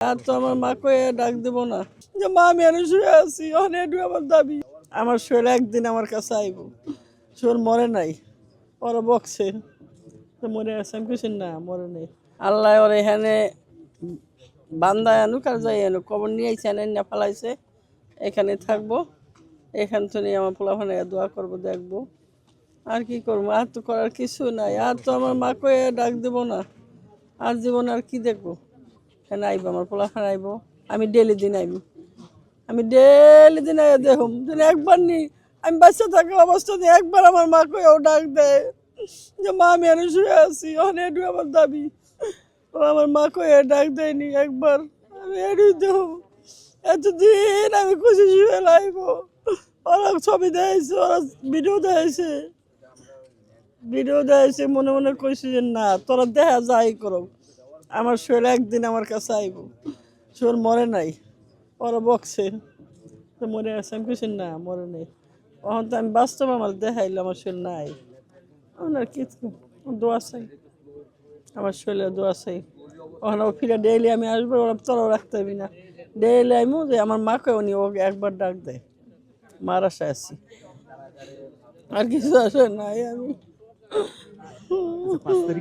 আর তো আমার মাকে ডাক দেব না যে মা আমি এনে শুয়ে আছি অনেক আমার দাবি আমার শরীর একদিন আমার কাছে আইব শরীর মরে নাই ওরা বকছে তো মরে আছে আমি কিছু না মরে নেই আল্লাহ ওর এখানে বান্দায় আনুক আর যাই আনুক কবর নিয়ে আইসে এনে না ফেলাইছে এখানে থাকবো এখান থেকে আমার পোলাফানে দোয়া করবো দেখবো আর কি করবো আর তো করার কিছু নাই আর তো আমার মাকে ডাক দেব না আর জীবন আর কি দেখবো এখানে আইব আমার পোলাফান আইব আমি ডেলি দিন আইব আমি ডেলি দিন আইয়া দেখুম দিন একবার নি আমি বাচ্চা থাকা অবস্থাতে একবার আমার মাকে ও ডাক দেয় যে মা আমি এনে শুয়ে আছি অনেক আমার দাবি ও আমার মাকে ডাক দেয়নি একবার আমি এড়িয়ে দেখুম এতদিন আমি খুশি শুয়ে লাইব ওরা ছবি দেখাইছে ওরা ভিডিও দেখাইছে মনে মনে কইছে যে না তোরা দেখা যাই করো আমার শরীর একদিন আমার কাছে আইব শরীর মরে নাই ওরা বকছে তো মরে আছে আমি কিছু না মরে নেই তখন তো আমি বাস্তব আমার দেখাইলো আমার শরীর নাই ওনার কিছু দোয়া চাই আমার শরীরে দোয়া চাই ওখানে ফিরে ডেইলি আমি আসবো ওরা তোরাও রাখতে হবি না ডেইলি আমি যে আমার মাকে উনি ওকে একবার ডাক দেয় মার আশায় আছি আর কিছু আসে নাই আমি